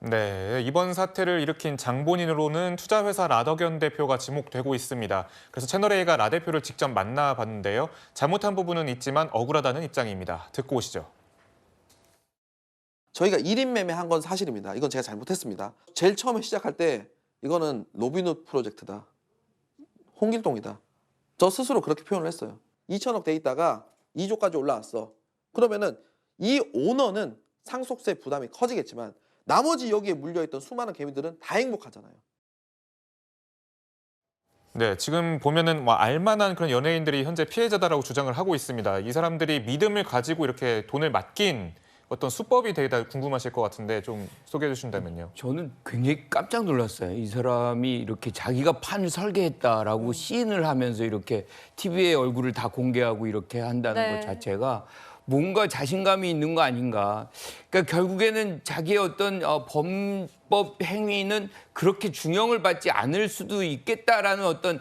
네, 이번 사태를 일으킨 장본인으로는 투자회사 라더견 대표가 지목되고 있습니다. 그래서 채널A가 라 대표를 직접 만나봤는데요. 잘못한 부분은 있지만 억울하다는 입장입니다. 듣고 오시죠. 저희가 1인 매매한 건 사실입니다. 이건 제가 잘못했습니다. 제일 처음에 시작할 때 이거는 로빈훗 프로젝트다. 홍길동이다. 저 스스로 그렇게 표현을 했어요. 2천억 돼 있다가 2조까지 올라왔어. 그러면은 이 오너는 상속세 부담이 커지겠지만 나머지 여기에 물려있던 수많은 개미들은 다 행복하잖아요. 네, 지금 보면은 알만한 그런 연예인들이 현재 피해자다라고 주장을 하고 있습니다. 이 사람들이 믿음을 가지고 이렇게 돈을 맡긴 어떤 수법이 되게 궁금하실 것 같은데 좀 소개해 주신다면요. 저는 굉장히 깜짝 놀랐어요. 이 사람이 이렇게 자기가 판을 설계했다라고 시인을 하면서 이렇게 TV에 얼굴을 다 공개하고 이렇게 한다는 것 자체가 뭔가 자신감이 있는 거 아닌가. 그러니까 결국에는 자기의 어떤 범법 행위는 그렇게 중형을 받지 않을 수도 있겠다라는 어떤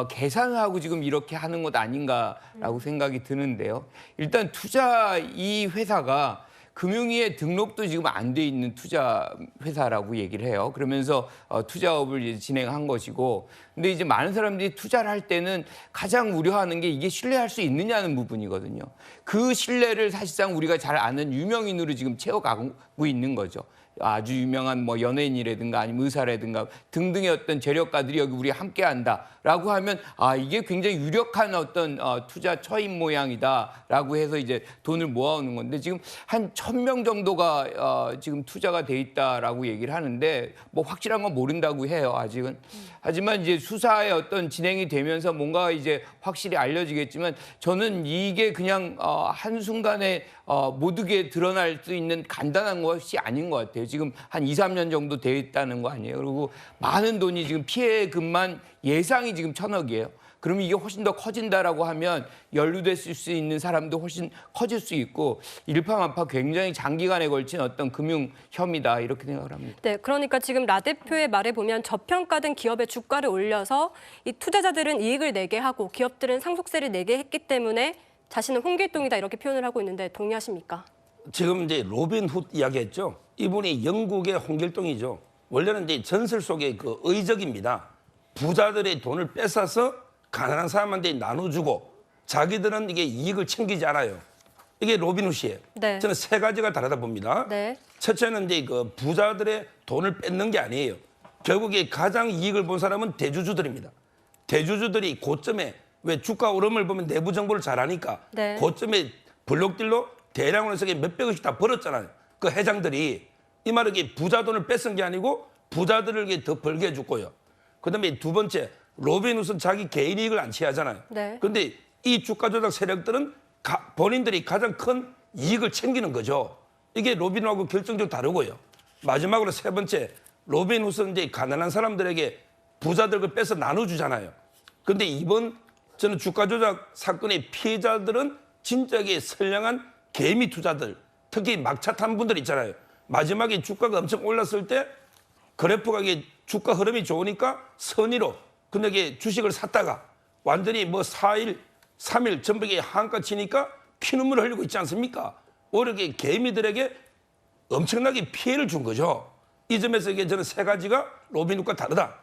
계산을 하고 지금 이렇게 하는 것 아닌가라고 생각이 드는데요. 일단 투자 이 회사가 금융위에 등록도 지금 안 돼 있는 투자 회사라고 얘기를 해요. 그러면서 투자업을 이제 진행한 것이고, 근데 이제 많은 사람들이 투자를 할 때는 가장 우려하는 게 이게 신뢰할 수 있느냐는 부분이거든요. 그 신뢰를 사실상 우리가 잘 아는 유명인으로 지금 채워가고 있는 거죠. 아주 유명한 뭐 연예인이라든가 아니면 의사라든가 등등의 어떤 재력가들이 여기 우리 함께한다라고 하면 이게 굉장히 유력한 어떤 투자 처인 모양이다라고 해서 이제 돈을 모아오는 건데 지금 한 1,000명 정도가 지금 투자가 돼 있다라고 얘기를 하는데 뭐 확실한 건 모른다고 해요 아직은. 하지만 이제 수사의 어떤 진행이 되면서 뭔가 이제 확실히 알려지겠지만 저는 이게 그냥 한순간에 모두게 드러날 수 있는 간단한 것이 아닌 것 같아요. 지금 한 2, 3년 정도 돼 있다는 거 아니에요. 그리고 많은 돈이 지금 피해금만 예상이 지금 1,000억이에요. 그러면 이게 훨씬 더 커진다라고 하면 연루됐을 수 있는 사람도 훨씬 커질 수 있고 일파만파 굉장히 장기간에 걸친 어떤 금융 혐의다 이렇게 생각을 합니다. 네, 그러니까 지금 라 대표의 말에 보면 저평가된 기업의 주가를 올려서 이 투자자들은 이익을 내게 하고 기업들은 상속세를 내게 했기 때문에 자신은 홍길동이다 이렇게 표현을 하고 있는데 동의하십니까? 지금 이제 로빈훗 이야기했죠. 이분이 영국의 홍길동이죠. 원래는 이제 전설 속의 그 의적입니다. 부자들의 돈을 뺏어서 가난한 사람한테 나눠주고 자기들은 이게 이익을 챙기지 않아요. 이게 로빈훗이에요. 네. 저는 세 가지가 다르다 봅니다. 네. 첫째는 이제 그 부자들의 돈을 뺏는 게 아니에요. 결국에 가장 이익을 본 사람은 대주주들입니다. 대주주들이 고점에 왜 주가 오름을 보면 내부 정보를 잘 아니까 고점에 블록딜로 대량으로 해서 몇백억씩 다 벌었잖아요. 그 회장들이 이 말은 이게 부자 돈을 뺏은 게 아니고 부자들을 더 벌게 해줬고요. 그다음에 두 번째 로빈훗은 자기 개인 이익을 안 취하잖아요. 그런데 이 주가 조작 세력들은 본인들이 가장 큰 이익을 챙기는 거죠. 이게 로빈훗하고 결정적으로 다르고요. 마지막으로 세 번째 로빈훗은 이제 가난한 사람들에게 부자들을 뺏어 나눠주잖아요. 그런데 이번 저는 주가 조작 사건의 피해자들은 진짜게 선량한 개미 투자들, 특히 막차 탄 분들 있잖아요. 마지막에 주가가 엄청 올랐을 때 그래프가 이게 주가 흐름이 좋으니까 선의로 근데 주식을 샀다가 완전히 뭐 4일, 3일 전벽에 한가 치니까 피눈물을 흘리고 있지 않습니까? 오히려 개미들에게 엄청나게 피해를 준 거죠. 이 점에서 이게 저는 세 가지가 로빈훗과 다르다.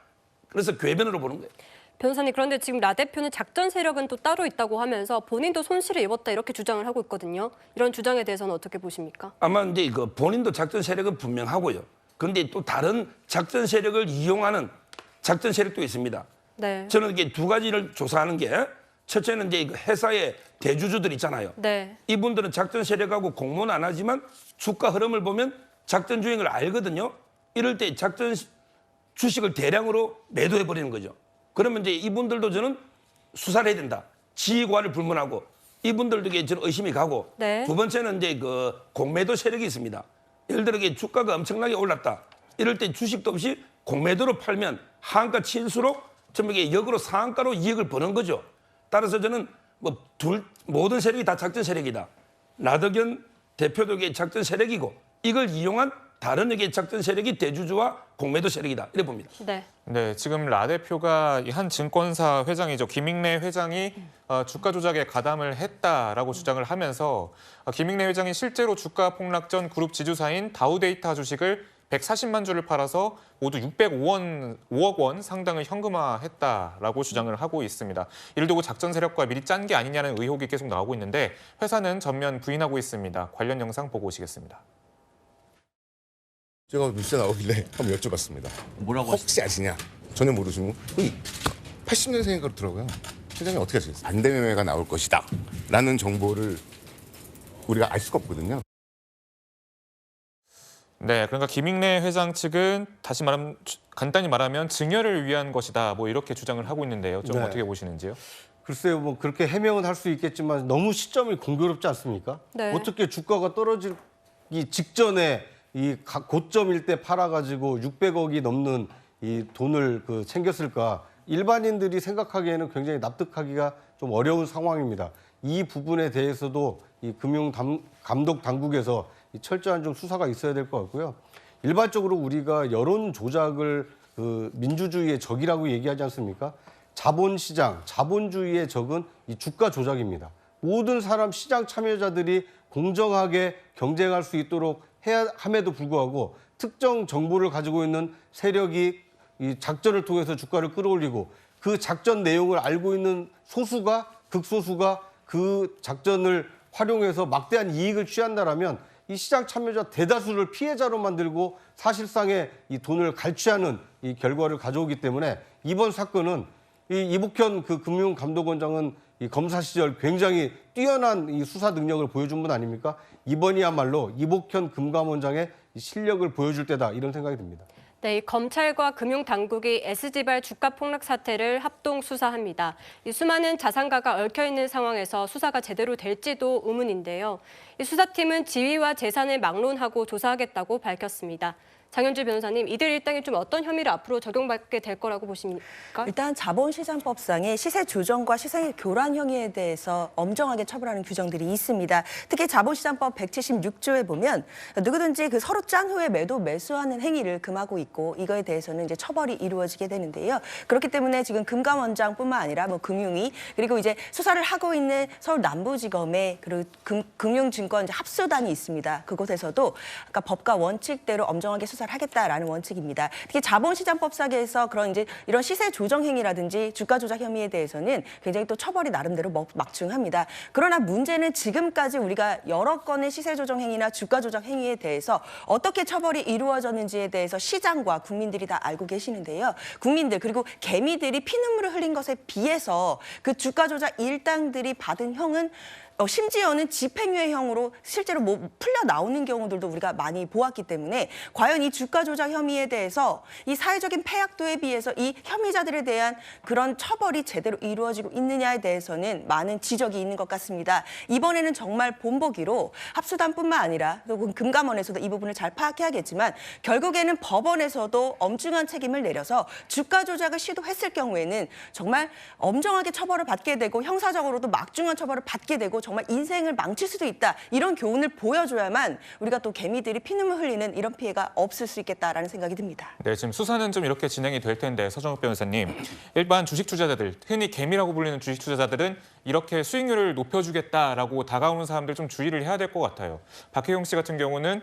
그래서 궤변으로 보는 거예요. 변호사님, 그런데 지금 라 대표는 작전 세력은 또 따로 있다고 하면서 본인도 손실을 입었다 이렇게 주장을 하고 있거든요. 이런 주장에 대해서는 어떻게 보십니까? 아마 이제 그 본인도 작전 세력은 분명하고요. 그런데 또 다른 작전 세력을 이용하는 작전 세력도 있습니다. 네. 저는 이게 두 가지를 조사하는 게 첫째는 이제 회사의 대주주들 있잖아요. 네. 이분들은 작전 세력하고 공모는 안 하지만 주가 흐름을 보면 작전 주행을 알거든요. 이럴 때 작전 주식을 대량으로 매도해 버리는 거죠. 그러면 이제 이분들도 저는 수사를 해야 된다. 지휘관을 불문하고 이분들도 저는 의심이 가고 두 번째는 이제 그 공매도 세력이 있습니다. 예를 들어 주가가 엄청나게 올랐다. 이럴 때 주식도 없이 공매도로 팔면 한가 칠수록 전부 역으로 상한가로 이익을 버는 거죠. 따라서 저는 뭐 모든 세력이 다 작전 세력이다. 라더견 대표도 작전 세력이고 이걸 이용한 다른 작전 세력이 대주주와 공매도 세력이다. 이래 봅니다. 네, 지금 라 대표가 한 증권사 회장이죠. 김익래 회장이 주가 조작에 가담을 했다라고 주장을 하면서 김익래 회장이 실제로 주가 폭락 전 그룹 지주사인 다우데이터 주식을 140만 주를 팔아서 모두 605억 원 상당을 현금화했다라고 주장을 하고 있습니다. 이를 두고 작전 세력과 미리 짠 게 아니냐는 의혹이 계속 나오고 있는데 회사는 전면 부인하고 있습니다. 관련 영상 보고 오시겠습니다. 제가 뉴스에 나오길래 한번 여쭤봤습니다. 뭐라고 혹시 아시냐? 전혀 모르시고 80년생이 그렇더라고요. 회장님 어떻게 아시겠어요? 반대매매가 나올 것이다 라는 정보를 우리가 알 수가 없거든요. 네, 그러니까 김익래 회장 측은 다시 말하면 간단히 말하면 증여를 위한 것이다. 뭐 이렇게 주장을 하고 있는데요. 좀 네. 어떻게 보시는지요? 글쎄요, 뭐 그렇게 해명은 할 수 있겠지만 너무 시점이 공교롭지 않습니까? 네. 어떻게 주가가 떨어지기 직전에 이 고점일 때 팔아가지고 600억이 넘는 이 돈을 챙겼을까? 일반인들이 생각하기에는 굉장히 납득하기가 좀 어려운 상황입니다. 이 부분에 대해서도 이 금융감독 당국에서 이 철저한 좀 수사가 있어야 될 것 같고요. 일반적으로 우리가 여론 조작을 민주주의의 적이라고 얘기하지 않습니까? 자본시장, 자본주의의 적은 이 주가 조작입니다. 모든 사람 시장 참여자들이 공정하게 경쟁할 수 있도록 해야 함에도 불구하고 특정 정보를 가지고 있는 세력이 이 작전을 통해서 주가를 끌어올리고 그 작전 내용을 알고 있는 극소수가 그 작전을 활용해서 막대한 이익을 취한다라면 이 시장 참여자 대다수를 피해자로 만들고 사실상의 이 돈을 갈취하는 이 결과를 가져오기 때문에 이번 사건은 이 이복현 금융감독원장은 이 검사 시절 굉장히 뛰어난 이 수사 능력을 보여준 분 아닙니까? 이번이야말로 이복현 금감원장의 실력을 보여줄 때다 이런 생각이 듭니다. 네, 검찰과 금융당국이 S지발 주가 폭락 사태를 합동 수사합니다. 이 수많은 자산가가 얽혀 있는 상황에서 수사가 제대로 될지도 의문인데요. 이 수사팀은 지위와 재산을 막론하고 조사하겠다고 밝혔습니다. 장현주 변호사님, 이들 일당이 좀 어떤 혐의를 앞으로 적용받게 될 거라고 보십니까? 일단 자본시장법상의 시세 조정과 시세 교란 행위에 대해서 엄정하게 처벌하는 규정들이 있습니다. 특히 자본시장법 176조에 보면 누구든지 서로 짠 후에 매수하는 행위를 금하고 있고 이거에 대해서는 이제 처벌이 이루어지게 되는데요. 그렇기 때문에 지금 금감원장뿐만 아니라 금융위 그리고 이제 수사를 하고 있는 서울 남부지검의 금융증권 합수단이 있습니다. 그곳에서도 아까 법과 원칙대로 엄정하게 수사를 하겠다라는 원칙입니다. 특히 자본시장법상에서 그런 이제 이런 시세 조정 행위라든지 주가 조작 혐의에 대해서는 굉장히 또 처벌이 나름대로 막중합니다. 그러나 문제는 지금까지 우리가 여러 건의 시세 조정 행위나 주가 조작 행위에 대해서 어떻게 처벌이 이루어졌는지에 대해서 시장과 국민들이 다 알고 계시는데요. 국민들 그리고 개미들이 피눈물을 흘린 것에 비해서 그 주가 조작 일당들이 받은 형은 심지어는 집행유예형으로 실제로 풀려 나오는 경우들도 우리가 많이 보았기 때문에 과연 이 주가 조작 혐의에 대해서 이 사회적인 패약도에 비해서 이 혐의자들에 대한 그런 처벌이 제대로 이루어지고 있느냐에 대해서는 많은 지적이 있는 것 같습니다. 이번에는 정말 본보기로 합수단뿐만 아니라 금감원에서도 이 부분을 잘 파악해야겠지만 결국에는 법원에서도 엄중한 책임을 내려서 주가 조작을 시도했을 경우에는 정말 엄정하게 처벌을 받게 되고 형사적으로도 막중한 처벌을 받게 되고 정말 인생을 망칠 수도 있다. 이런 교훈을 보여줘야만 우리가 또 개미들이 피눈물 흘리는 이런 피해가 없을 수 있겠다라는 생각이 듭니다. 네, 지금 수사는 좀 이렇게 진행이 될 텐데 서정욱 변호사님, 일반 주식 투자자들, 흔히 개미라고 불리는 주식 투자자들은 이렇게 수익률을 높여주겠다라고 다가오는 사람들 좀 주의를 해야 될 것 같아요. 박혜용 씨 같은 경우는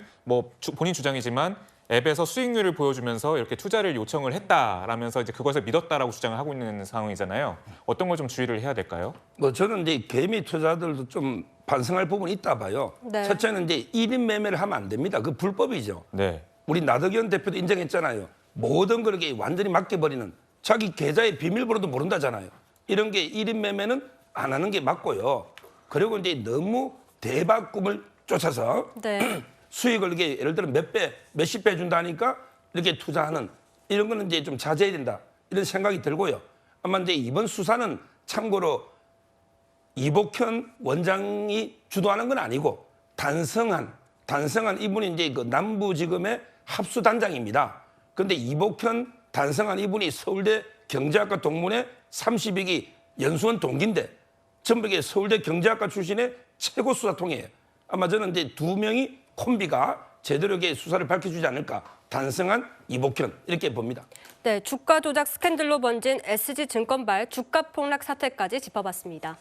본인 주장이지만 앱에서 수익률을 보여주면서 이렇게 투자를 요청을 했다라면서 이제 그것을 믿었다라고 주장을 하고 있는 상황이잖아요. 어떤 걸 좀 주의를 해야 될까요? 저는 이제 개미 투자들도 좀 반성할 부분이 있다 봐요. 네. 첫째는 이제 1인 매매를 하면 안 됩니다. 그 불법이죠. 네. 우리 나덕현 대표도 인정했잖아요. 모든 그렇게 완전히 맡겨버리는 자기 계좌의 비밀번호도 모른다잖아요. 이런 게 1인 매매는 안 하는 게 맞고요. 그리고 이제 너무 대박 꿈을 쫓아서 네. 수익을 이게 예를 들어 몇십 배 준다니까 이렇게 투자하는 이런 거는 이제 좀 자제해야 된다. 이런 생각이 들고요. 아마 이제 이번 수사는 참고로 이복현 원장이 주도하는 건 아니고 단성한 이분이 이제 그 남부지검의 합수단장입니다. 그런데 이복현 단성한 이분이 서울대 경제학과 동문회 32기 연수원 동기인데 전부 이게 서울대 경제학과 출신의 최고 수사통이에요. 아마 저는 이제 두 명이 콤비가 제대로 이렇게 수사를 밝혀주지 않을까. 단성한 이복현 이렇게 봅니다. 네, 주가 조작 스캔들로 번진 SG증권발 주가 폭락 사태까지 짚어봤습니다.